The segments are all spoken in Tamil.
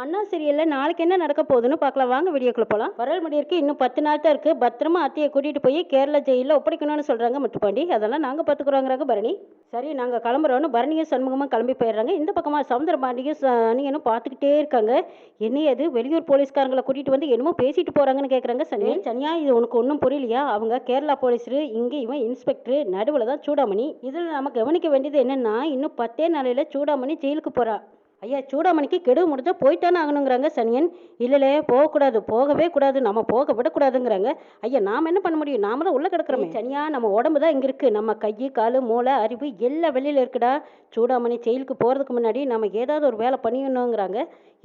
அண்ணா சீரியல்ல நாளைக்கு என்ன நடக்க போகுதுன்னு பார்க்கலாம் வாங்க வீடியோக்குள்ள போகலாம். வரல் முடியிருக்கு இன்னும் 10 நாள் தான் இருக்கு. பத்திரமா அத்தையை கூட்டிட்டு போய் கேரளா ஜெயிலில் ஒப்படைக்கணும்னு சொல்றாங்க முத்துப்பாண்டி. அதெல்லாம் நாங்க பார்த்துக்குறோங்கிறாங்க பரணி. சரி நாங்க கிளம்புறோன்னு பரணியும் சண்முகமும் கிளம்பி போயிடுறாங்க. இந்த பக்கமா சவுந்தரபாண்டியும் சனியனும் பார்த்துக்கிட்டே இருக்காங்க. என்ன அது வெளியூர் போலீஸ்காரங்களை கூட்டிட்டு வந்து என்னமோ பேசிட்டு போறாங்கன்னு கேட்குறாங்க சனியன். சனியா இது உனக்கு ஒன்றும் புரியலையா? அவங்க கேரளா போலீஸரு, இங்கே இவன் இன்ஸ்பெக்டர், நடுவில் தான் சூடாமணி. இதில் நம்ம கவனிக்க வேண்டியது என்னன்னா இன்னும் 10 நாளையில சூடாமணி ஜெயிலுக்கு போறா. ஐயா சூடாமணிக்கு கெடுவு முடிஞ்சா போயிட்டானே ஆகணுங்கிறாங்க சனியன். இல்லைலே போகக்கூடாது, போகவே கூடாது, நம்ம போக விடக்கூடாதுங்கிறாங்க. ஐயா நாம் என்ன பண்ண முடியும், நாம தான் உள்ள கிடக்குறோமே. சனியா நம்ம உடம்பு தான் இங்கே இருக்கு, நம்ம கை காலு மூளை அறிவு எல்லாம் வெளியில் இருக்குடா. சூடாமணி ஜெயிலுக்கு போகிறதுக்கு முன்னாடி நம்ம ஏதாவது ஒரு வேலை பண்ணிடணுங்கிறாங்க.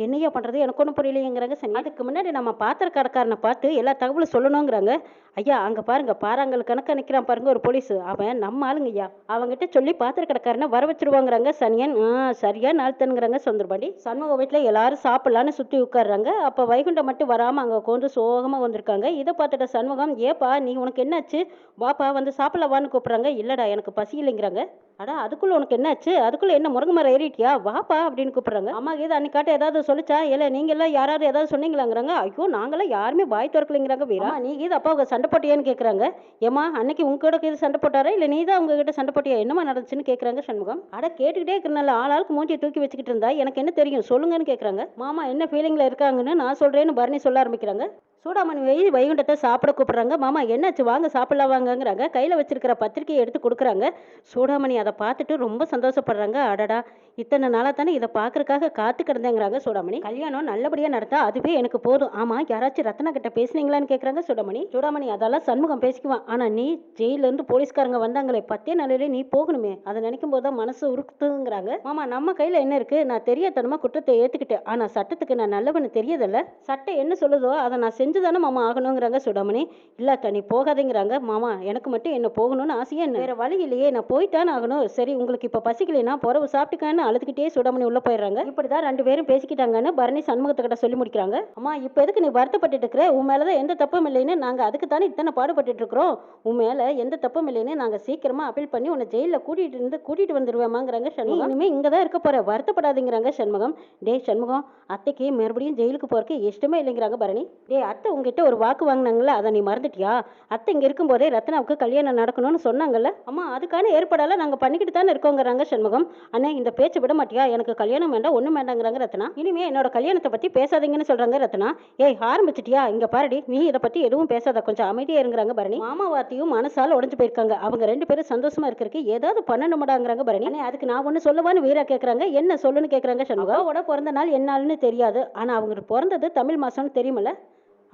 என்னையா பண்ணுறது எனக்கு ஒன்றும் புரியலையேங்கிறாங்க சனி. அதுக்கு முன்னாடி நம்ம பாத்திர கடைக்காரனை பார்த்து எல்லா தகவலும் சொல்லணுங்கிறாங்க. ஐயா அங்கே பாருங்க பாறாங்கல் கணக்காக நிற்கிறான் பாருங்க ஒரு போலீஸ், அவன் நம்ம ஆளுங்க ஐயா. அவங்ககிட்ட சொல்லி பாத்திர கடைக்காரனை வர வச்சிருவாங்கிறாங்க சனியன். சரியா நாள்தனுங்கிறாங்க சுந்தரபாண்டி. சண்முக வீட்டில் எல்லாரும் சாப்பிடலான்னு சுற்றி உட்காடுறாங்க. அப்போ வைகுண்டம் மட்டும் வராமல் அங்கே கொஞ்சம் சோகமாக வந்திருக்காங்க. இதை பார்த்துட்ட சண்முகம், ஏப்பா நீ உனக்கு என்னாச்சு, வாப்பா வந்து சாப்பிடலவான்னு கூப்பிட்றாங்க. இல்லைடா எனக்கு பசி இல்லைங்கிறாங்க. அடா அதுக்குள்ள உனக்கு என்னாச்சு, அதுக்குள்ள என்ன முருங்கை மரம் ஏறிட்டியா, வாப்பா அப்படின்னு கூப்பிடுறாங்க. அம்மா கீது அன்னைக்காட்ட ஏதாவது சொல்லிச்சா, இல்லை நீங்க எல்லாம் யாராவது ஏதாவது சொன்னீங்களாங்கிறாங்க. ஐயோ நாங்களாம் யாருமே வாய் திறக்கலைங்கிறாங்க. வீரா நீ கீது அப்பாவுக்கு சண்டை போட்டியான்னு கேட்குறாங்க. ஏமா அன்னைக்கு உங்ககிட்ட கீது சண்டை போட்டாரா இல்லை நீ தான் உங்ககிட்ட சண்டை போட்டியா, என்னமா நடந்துச்சுன்னு கேட்குறாங்க சண்முகம். அட கேட்டுக்கிட்டே இருக்கிறனால ஆளாளுக்கு மூஞ்சியை தூக்கி வச்சுக்கிட்டு இருந்தா எனக்கு என்ன தெரியும் சொல்லுங்கன்னு கேட்குறாங்க. மாமா என்ன ஃபீலிங்கில் இருக்காங்கன்னு நான் சொல்கிறேன்னு பரணி சொல்ல ஆரம்பிக்கிறாங்க. சூடாமணி வைகுண்டத்தை சாப்பிட கூப்பிட்றாங்க. மாமா என்னாச்சு வாங்க சாப்பிடலாம் வாங்கங்கிறாங்க. கையில் வச்சிருக்கிற பத்திரிக்கையை எடுத்து கொடுக்குறாங்க. சூடாமணி அதை பார்த்துட்டு ரொம்ப சந்தோஷப்படுறாங்க. அடடா இத்தனை நாளாக தானே இதை பார்க்கறக்காக காத்து கிடந்தேங்கிறாங்க சூடாமணி. கல்யாணம் நல்லபடியாக நடத்தா அதுவே எனக்கு போதும். ஆமாம் யாராச்சும் ரத்னா கிட்ட பேசுனீங்களான்னு கேட்குறாங்க சூடாமணி. சூடாமணி அதெல்லாம் சண்முகம் பேசிக்குவான். ஆனால் நீ ஜெயிலேருந்து போலீஸ்காரங்க வந்தாங்களே 10 நாளிலே நீ போகணுமே, அதை நினைக்கும் போது தான் மனசு உருக்குதுங்கிறாங்க. மாமா நம்ம கையில் என்ன இருக்குது, நான் தெரியாதனமா குற்றத்தை ஏற்றுக்கிட்டேன். ஆனால் சட்டத்துக்கு நான் நல்லவன்னு தெரியதில்ல. சட்டம் என்ன சொல்லுதோ அதை நான் செஞ்சு தானே மாமா ஆகணுங்கிறாங்க சூடாமணி. இல்லாட்டா நீ போகாதேங்கிறாங்க. மாமா எனக்கு மட்டும் என்ன போகணும்னு ஆசையா, என்ன வேற வழி இல்லையே, நான் போயிட்டான்னு ஆகணும். சரி உங்களுக்கு இப்போ பசிக்கலைன்னா பொறவு சாப்பிட்டுக்கான்னு அழுதுகிட்டே சூடாமணி உள்ள போயிடுறாங்க. இப்படிதான் 2 பேரும் பேசிக்கிட்டாங்கன்னு பரணி சண்முகத்துக்கிட்ட சொல்லி முடிக்கிறாங்க. அம்மா இப்போ எதுக்கு நீ வருத்தப்பட்டு இருக்கிற, உன் மேலதான் எந்த தப்பும் இல்லைன்னு நாங்கள் அதுக்கு தானே இத்தனை பாடுபட்டு இருக்கிறோம். உன் மேல எந்த தப்பும் இல்லைன்னு நாங்கள் சீக்கிரமா அப்பீல் பண்ணி உன்னை ஜெயிலில் கூட்டிட்டு வந்துருவேமாங்கிறாங்க சண்முகம். இனிமே இங்கே தான் இருக்க போற, வருத்தப்படாதீங்கிறாங்க சண்முகம். டே சண்முகம் அத்தைக்கு மறுபடியும் ஜெயிலுக்கு போறதுக்கு இஷ்டமே இல்லைங்கிறாங்க பரணி. டே அத்தை உங்ககிட்ட ஒரு வாக்கு வாங்கினாங்களே அதை நீ மறந்துட்டியா? அத்தை இங்கே இருக்கும்போதே ரத்னாவுக்கு கல்யாணம் நடக்கணும்னு சொன்னாங்கல்ல. அம்மா அதுக்கான ஏற்பாடெல்லாம் நாங்கள் பண்ணிக்கிட்டு தானே இருக்கோங்கிறாங்க சண்முகம். அண்ணே இந்த பேச்சு விட மாட்டியா, எனக்கு கல்யாணம் வேண்டாம் ஒன்றும் வேண்டாங்கிறாங்க ரத்னா. இனிமே என்னோட கல்யாணத்தை பற்றி பேசாதீங்கன்னு சொல்கிறாங்க ரத்னா. ஏய் ஆரம்பிச்சிட்டியா, இங்கே பாருடி நீ இதை பற்றி எதுவும் பேசாத, கொஞ்சம் அமைதியாக இருங்கிறாங்க பரணி. மாமாவாத்தியும் மனசால் உடஞ்சு போயிருக்காங்க. அவங்க 2 பேரும் சந்தோஷமா இருக்கிறதுக்கு ஏதாவது பண்ணணுமாடாங்கிறாங்க பரணி. அண்ணே அதுக்கு நான் ஒன்று சொல்லுவான்னு வீரா கேட்குறாங்க. என்ன சொல்லுன்னு கேட்குறாங்க சண்முகம். அவரோட பிறந்த நாள் என்னாலுன்னு தெரியாது, ஆனால் அவங்க பிறந்தது தமிழ் மாதம்னு தெரியுமில்ல.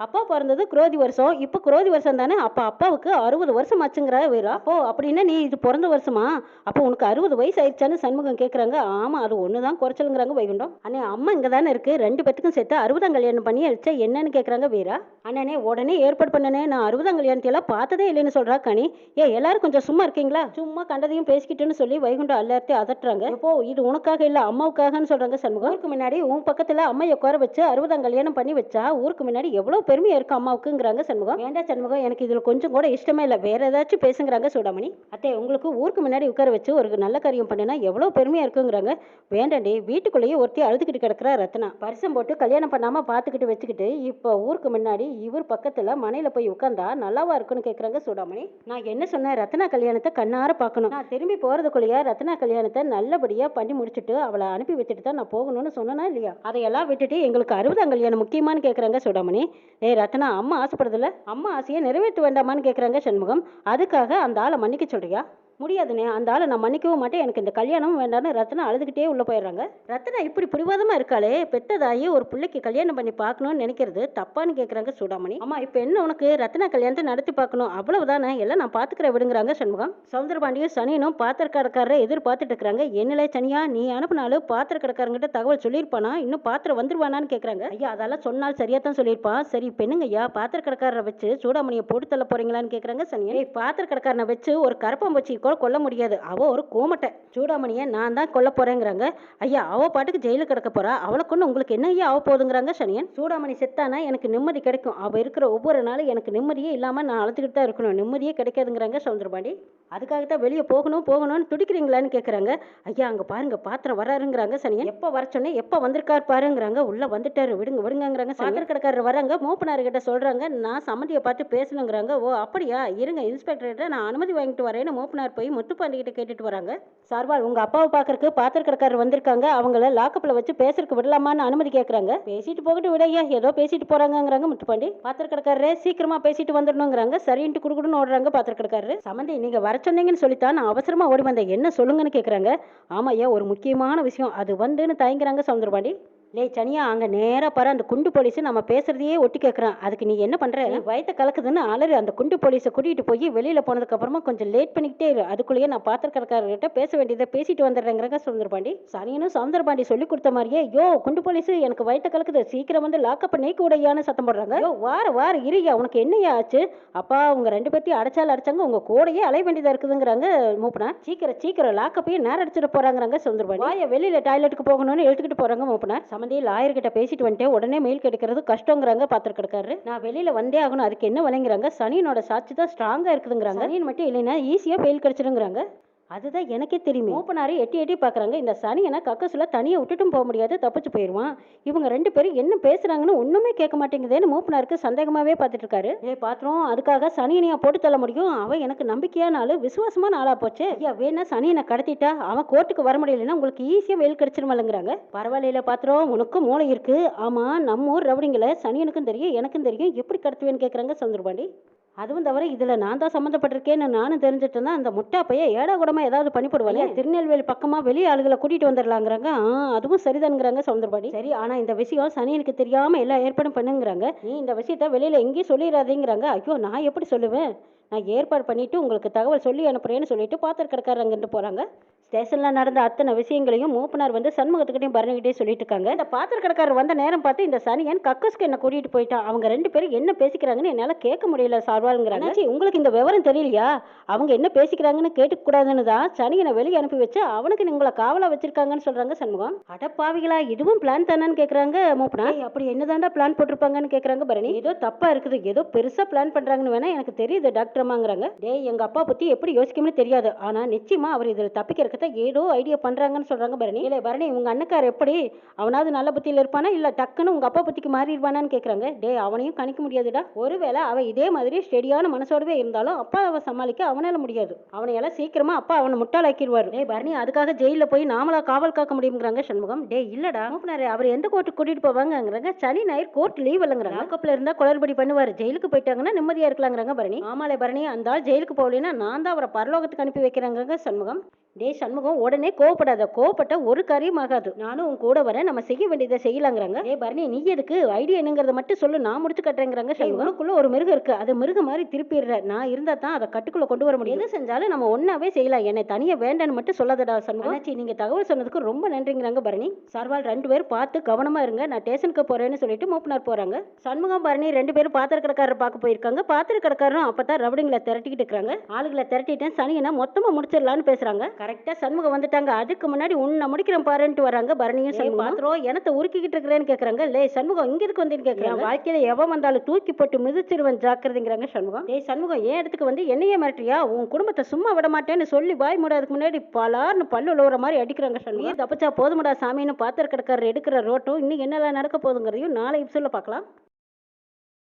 அப்பா பிறந்தது குரோதி வருஷம், இப்போ குரோதி வருஷம் தானே. அப்போ அப்பாவுக்கு 60 வருஷம் ஆச்சுங்கிற வீரா. அப்போ அப்படின்னா நீ இது பிறந்த வருஷமா, அப்போ உனக்கு 60 வயசு ஆயிடுச்சான்னு சண்முகம் கேட்குறாங்க. ஆமாம் அது ஒன்று தான் குறைச்சலுங்கிறாங்க வைகுண்டம். அண்ணே அம்மா இங்கே தானே இருக்குது, 2 பேத்துக்கும் சேர்த்து 60ஆம் கல்யாணம் பண்ணி அடிச்சா என்னன்னு கேட்குறாங்க வீரா. அண்ணனே உடனே ஏற்பாடு பண்ணனே, நான் 60ஆம் கல்யாணத்தையெல்லாம் பார்த்ததே இல்லைன்னு சொல்கிறா கனி. எல்லாரும் கொஞ்சம் சும்மா இருக்கீங்களா, சும்மா கண்டதையும் பேசிக்கிட்டுன்னு சொல்லி வைகுண்டம் எல்லாத்தையும் அதட்டுறாங்க. இப்போ இது உனக்காக இல்லை அம்மாவுக்காகன்னு சொல்கிறாங்க சண்முகம். ஊருக்கு முன்னாடி உன் பக்கத்தில் அம்மையை குறை வச்சு 60ஆம் கல்யாணம் பண்ணி வச்சா ஊருக்கு முன்னாடி எவ்வளோ பெருமையா இருக்கு அம்மாவுக்குங்கிறாங்க சண்முகம். வேண்டாம் சண்முகம் எனக்கு இதுல கொஞ்சம் கூட இஷ்டமே இல்லை, வேற ஏதாச்சும் பேசுங்கிறாங்க சூடாமணி. அத்தே உங்களுக்கு ஊருக்கு முன்னாடி உட்கார வச்சு ஒரு நல்ல காரியம் பண்ணினா எவ்வளவு பெருமையா இருக்குங்கிறாங்க. வேண்டாண்டி வீட்டுக்குள்ளேயே ஒருத்தி அழுதுகிட்டு கிடக்குற ரத்னா, பரிசம் போட்டு கல்யாணம் பண்ணாம பாத்துக்கிட்டு வச்சுக்கிட்டு இப்போ ஊருக்கு முன்னாடி இவர் பக்கத்துல மனையில போய் உட்கார்ந்தா நல்லாவா இருக்குன்னு கேட்குறாங்க சூடாமணி. நான் என்ன சொன்னேன், ரத்னா கல்யாணத்தை கண்ணார பார்க்கணும், நான் திரும்பி போறதுக்குள்ளேயே ரத்னா கல்யாணத்தை நல்லபடியா பண்ணி முடிச்சுட்டு அவளை அனுப்பி வச்சுட்டு தான் நான் போகணும்னு சொன்னா இல்லையா. அதையெல்லாம் விட்டுட்டு எங்களுக்கு 60ஆம் கல்யாணம் முக்கியமானு கேட்குறாங்க சூடாமணி. ரத்னா அம்மா ஆசைப்படுறதில்ல, அம்மா ஆசையை நிறைவேற்ற வேண்டாமான்னு கேட்குறாங்க சண்முகம். அதுக்காக அந்த ஆளை மன்னிக்க சொல்றியா? முடியாதுண்ணே, அந்த ஆளை நான் மன்னிக்கவும் மாட்டேன், எனக்கு இந்த கல்யாணமும் வேண்டாம்னு ரத்னா அழுதுகிட்டே உள்ள போயிடுறாங்க. ரத்னா இப்படி பிடிவாதமா இருக்காளே, பெத்ததாயி ஒரு பிள்ளைக்கு கல்யாணம் பண்ணி பார்க்கணும்னு நினைக்கிறது தப்பான்னு கேட்குறாங்க சூடாமணி. அம்மா இப்போ என்ன உனக்கு, ரத்னா கல்யாணத்தை நடத்தி பார்க்கணும் அவ்வளவுதானே, எல்லாம் நான் பார்த்துக்கிற விடுங்கிறாங்க சண்முகம். சவுந்தரபாண்டியும் சனியனும் பாத்திரக்காரரை எதிர்பார்த்துட்டு இருக்கிறாங்க. என்னலே சனியா நீ அனுப்பினாலும் பாத்திரக்காரங்கிட்ட தகவல் சொல்லியிருப்பானா, இன்னும் பாத்திரம் வந்துருவானான்னு கேட்குறாங்க. ஐயா அதெல்லாம் சொன்னால் சரியா தான் சொல்லியிருப்பான். சரி பெண்ணுங்க ஐயா பாத்திரக்காரரை வச்சு சூடாமணியை போட்டு தள்ள போறீங்களான்னு கேட்குறாங்க சனியன். பாத்திரக்காரனை வச்சு ஒரு கரப்பாம்பூச்சி கூட கொல்ல முடியாது. அவ ஒரு கோமட்டை. சூடாமணியை நான் தான் கொல்ல போறேங்கிறாங்க. ஐயா அவ பாட்டுக்கு ஜெயிலுக்கு கிடக்க போறா. அவளை கொண்டு உங்களுக்கு என்ன ஐயா ஆக போகுதுங்கிறாங்க சனியன். சூடாமணி செத்தானா எனக்கு நிம்மதி கிடைக்கும். அவ இருக்கிற ஒவ்வொரு நாளும் எனக்கு நிம்மதியே இல்லாம நான் அழுத்துக்கிட்டு தான் இருக்கணும். நிம்மதியே கிடைக்காதுங்கிறாங்க சவுந்தரபாண்டி. அதுக்காகத்தான் வெளியே போகணும்னு துடிக்கிறீங்களான்னு கேட்குறாங்க. ஐயா அங்கே பாருங்க பாத்திரம் வராருங்கிறாங்க சனியன். எப்போ வர சொன்னேன், எப்போ வந்திருக்காரு பாருங்கிறாங்க. உள்ள வந்துட்டாரு, விடுங்கிறாங்க. பாத்திர கடைக்காரர் வராங்க. மூப்பனார்கிட்ட சொல்றாங்க நான் சம்மந்தியை பார்த்து பேசணுங்கிறாங்க. ஓ அப்படியா, இருங்க இன்ஸ்பெக்டர் கிட்ட நான் அனுமதி வாங்கிட்டு வரேன்னு மூப்பனார் போய் முத்துப்பாண்டி கிட்ட கேட்டுட்டு வராங்க. சார்வால் உங்க அப்பாவை பார்க்கறதுக்கு பாத்திர கடைக்காரர் வந்திருக்காங்க. அவங்கள லாக்கப்ல வச்சு பேசுறதுக்கு விடலாமான்னு அனுமதி கேட்கறாங்க. பேசிட்டு போகட்டு விடையா, ஏதோ பேசிட்டு போறாங்கிறாங்க முத்துப்பாண்டி. பாத்திர கடைக்காரரே சீக்கிரமா பேசிட்டு வந்துடணுங்கிறாங்க. சரின்ட்டு குடுக்குடுன்னு ஓடுறாங்க பாத்திர கடைக்காரரு. சம்மந்தி நீங்க வர சொன்னீங்கன்னு சொல்லித்தான் நான் அவசரமா ஓடி வந்தேன். என்ன சொல்லுங்கன்னு கேட்குறாங்க. ஆமாய்யா ஒரு முக்கியமான விஷயம் அது வந்துன்னு தயங்குறாங்க சவுந்தரபாண்டி. லே சனியா அங்கே நேராக பாரு, அந்த குண்டு போலீஸ் நம்ம பேசுறதையே ஒட்டி கேட்குறான். அதுக்கு நீ என்ன பண்ணுற, நீ வயத்தை கலக்குதுன்னு அலறி அந்த குண்டு போலீஸை கூட்டிகிட்டு போய் வெளியில் போனதுக்கப்புறமா கொஞ்சம் லேட் பண்ணிக்கிட்டே இரு. அதுக்குள்ளேயே நான் பாத்திரக்காரர்கிட்ட பேச வேண்டியதை பேசிட்டு வந்துடுறேங்கிறாங்க சவுந்தரபாண்டி. சனியனும் சவுந்தரபாண்டி சொல்லி கொடுத்த மாதிரியே யோ குண்டு போலீஸ் எனக்கு வயத்தை கலக்குது, சீக்கிரம் வந்து லாக்கப்ப நீக்க உடையான்னு சத்தம் போடுறாங்க. யோ வார இருயா, உனக்கு என்னையா ஆச்சு? அப்பா உங்க ரெண்டு பேர்த்தையும் அடைச்சாங்க, உங்க கூடையே அலைய வேண்டியதா இருக்குதுங்கிறாங்க மூப்பனா. சீக்கிரம் லாக்கப்பையும் நேரம் அடிச்சுட்டு போறாங்கிறாங்க சவுந்தரபாண்டி. வாய வெளியில டாய்லெட்டுக்கு போகணும்னு எடுத்துக்கிட்டு போறாங்க மூப்பனா. லாயர் கிட்ட பேசிட்டு வந்துட்டு உடனே மெயில் கிடைக்கிறது கஷ்டங்கிறாங்க பாத்திரக்காரரு. நான் வெளியில வந்தே ஆகணும், அதுக்கு என்ன விலைங்கிறாங்க. சனியனோட சாட்சி தான் ஸ்ட்ராங்கா இருக்குதுங்கிறாங்க. சனியன் மட்டும் இல்லைன்னா ஈஸியா பெயில் கிடைச்சிருங்கிறாங்க. அதுதான் எனக்கே தெரியுமே. மூப்பனாரு எட்டி பார்க்குறாங்க. இந்த சனியனை கக்கசுல தனியாக விட்டுட்டும் போக முடியாது, தப்பிச்சு போயிடுவான். இவங்க ரெண்டு பேரும் என்ன பேசுறாங்கன்னு ஒண்ணுமே கேட்க மாட்டேங்குதேன்னு மூப்பனாருக்கு சந்தேகமாவே பார்த்துட்டு இருக்காரு. பாத்திரம் அதுக்காக சனியனையா போட்டு தள்ள முடியும்? அவன் எனக்கு நம்பிக்கையான ஆளு, விசுவாசமான ஆளா போச்சு. ஐயா வேணா சனியனை கடத்திட்டா அவன் கோர்ட்டுக்கு வர முடியலன்னா உங்களுக்கு ஈஸியா வெயில் கிடைச்சிருமாங்கிறாங்க. பரவாயில்ல பாத்திரம், உனக்கும் மூளை இருக்கு. ஆமா நம்ம ஊர் ரவுடிங்களை சனியனுக்கும் தெரியும் எனக்கும் தெரியும், எப்படி கடத்துவேன்னு கேட்குறாங்க சவுந்தரபாண்டி. அதுவும் தவிர இதுல நான் தான் சம்மந்தப்பட்டிருக்கேன்னு நானும் தெரிஞ்சுட்டேன்னா அந்த முட்டா பைய ஏடா கூடமா ஏதாவது பண்ணி போடுவாங்க. திருநெல்வேலி பக்கமா வெளி ஆளுகளை கூட்டிட்டு வந்துடலாங்கிறாங்க. அதுவும் சரிதானுங்கிறாங்க சவுந்தரபாண்டி. சரி ஆனா இந்த விஷயம் சனியனுக்கு தெரியாம எல்லா ஏற்பாடும் பண்ணுங்கிறாங்க. நீ இந்த விஷயத்த வெளியில எங்கேயும் சொல்லிடாதீங்கிறாங்க. ஐயோ நான் எப்படி சொல்லுவேன், நான் ஏற்பாடு பண்ணிட்டு உங்களுக்கு தகவல் சொல்லி அனுப்புறேன்னு சொல்லிட்டு பாத்திர கடைக்காரங்கிட்டு போறாங்க. ஸ்டேஷன்ல நடந்த அத்தனை விஷயங்களையும் மூப்பனார் வந்து சண்முகத்துக்கிட்டையும் பரணிக்கிட்டே சொல்லிட்டு இருக்காங்க. இந்த பாத்திர கடைக்காரர் வந்த நேரம் பார்த்து இந்த சனியன் கக்கஸ்க்கு என்ன கூட்டிட்டு போயிட்டான். அவங்க ரெண்டு பேரும் என்ன பேசிக்கிறாங்கன்னு என்னால கேட்க முடியல சார்வாளுங்கிறாங்க. உங்களுக்கு இந்த விவரம் தெரியலையா? அவங்க என்ன பேசிக்கிறாங்கன்னு கேட்டுக்க கூடாதுன்னு தான் சனியனை வெளியே அனுப்பி வச்சு அவனுக்கு உங்களை காவலா வச்சிருக்காங்கன்னு சொல்றாங்க சண்முகம். அடப்பாவிகளா, இதுவும் பிளான் தானேன்னு கேட்கறாங்க மூப்பனா. அப்படி என்னதாண்டா பிளான் போட்டிருப்பாங்கன்னு கேட்கறாங்க பரணி. ஏதோ தப்பா இருக்குது, ஏதோ பெருசா பிளான் பண்றாங்கன்னு வேணா எனக்கு தெரியுது டாக்டர் அம்மாங்கிறாங்க. டேய் எங்க அப்பா பத்தி எப்படி யோசிக்கணும்னு தெரியாது, ஆனா நிச்சயமா அவர் இதுல தப்பிக்கிறதுக்கு ஏதோ ஐடியா பண்றாங்கன்னு சொல்றாங்க பரணி. இல்ல பரணி உங்க அண்ணக்கார் எப்படி, அவனாவது நல்ல புத்தியில இருப்பானா இல்ல டக்குன்னு உங்க அப்பா புத்திக்கு மாறிடுவானான்னு கேக்குறாங்க. டே அவனையும் கணிக்க முடியாதுடா. ஒருவேளை அவ இதே மாதிரி ஸ்டெடியான மனசோடவே இருந்தாலும் அப்பா அவ சமாளிக்க அவனால முடியாது. அவனையால சீக்கிரமா அப்பா அவனை முட்டாளாக்கிடுவாரு. டே பரணி அதுக்காக ஜெயில போய் நாமளா காவல் காக்க முடியுங்கிறாங்க சண்முகம். டே இல்லடா மூப்பனாரே, அவர் எந்த கோர்ட்டுக்கு கூட்டிட்டு போவாங்கிறாங்க. சனி ஞாயிறு கோர்ட் லீவ் இல்லைங்கிறாங்க. லாக்கப்ல இருந்தா குளறுபடி பண்ணுவாரு, ஜெயிலுக்கு போயிட்டாங்கன்னா நிம்மதியா இருக்கலாங்கிறாங்க பரணி. ஆமாலே பரணி, அந்த ஆள் ஜெயிலுக்கு போகலன்னா நான் தான் அவரை பரலோகத்துக்கு அனுப்பி வைக்கிறாங்க சண்முகம். டே சண்முகம் உடனே கோவப்படாத, கோவப்பட்ட ஒரு காரியம் ஆகாது. நானும் உன் கூட வரேன், நம்ம செய்ய வேண்டியதை செய்யலாங்கிறாங்க. ஏ பரணி நீ எதுக்கு, ஐடியா என்னங்கிறத மட்டும் சொல்லு, நான் முடிச்சு கட்டுறேங்கிறாங்க. உனக்குள்ள ஒரு மிருகம் இருக்கு, அது மிருகம் மாதிரி திருப்பிடுற, நான் இருந்தா தான் அதை கட்டுக்குள்ள கொண்டு வர முடியும். எது செஞ்சாலும் நம்ம ஒன்னாவே செய்யலாம், என்னை தனியா வேண்டான்னு மட்டும் சொல்லாதடா சண்முகம். நீங்க தகவல் சொன்னதுக்கு ரொம்ப நன்றிங்கிறாங்க பரணி. சார்வால் ரெண்டு பேரும் பார்த்து கவனமா இருங்க, நான் ஸ்டேஷனுக்கு போறேன்னு சொல்லிட்டு மூப்பனார் போறாங்க. சண்முகம் பரணி ரெண்டு பேரும் பாத்திர கடைக்காரர் பார்க்க போயிருக்காங்க. பாத்திர கடைக்காரரும் அப்பதான் ரவுடிங்களை திரட்டிக்கிட்டு இருக்காங்க. ஆளுகளை திரட்டிட்டேன், சனியனை மொத்தமா முடிச்சிடலான்னு பேசுறாங்க. கரெக்டா சண்முகம் வந்துட்டாங்க. அதுக்கு முன்னாடி உன்னை முடிக்கிறேன் பாருன்ட்டு வராங்க பரணியும் சண்முகம். பாத்திரம் எனத்தை உருக்கிக்கிட்டு இருக்கிறேன்னு கேக்குறாங்க. லே சண்முகம் இங்க இருக்கு வந்து கேக்குறாங்க. வாழ்க்கையில எவன் வந்தாலும் தூக்கி போட்டு மிதிச்சிருவன் ஜாக்கிரதைங்கிறாங்க சண்முகம். ஏய் சண்முகம் ஏன் இடத்துக்கு வந்து என்னையே மிரட்டியா, உன் குடும்பத்தை சும்மா விட மாட்டேன்னு சொல்லி வாய் மூடாதுக்கு முன்னாடி பலார்னு பல்லு உழுவுற மாதிரி அடிக்கிறாங்க சண்முகம். தப்பிச்சா போதுமடா சாமின்னு பாத்திர கடைக்காரர் எடுக்கிற ரோட்டும் இன்னும் என்னெல்லாம் நடக்க போகுதுங்கிறதையும் நாளை சொல்ல பார்க்கலாம்.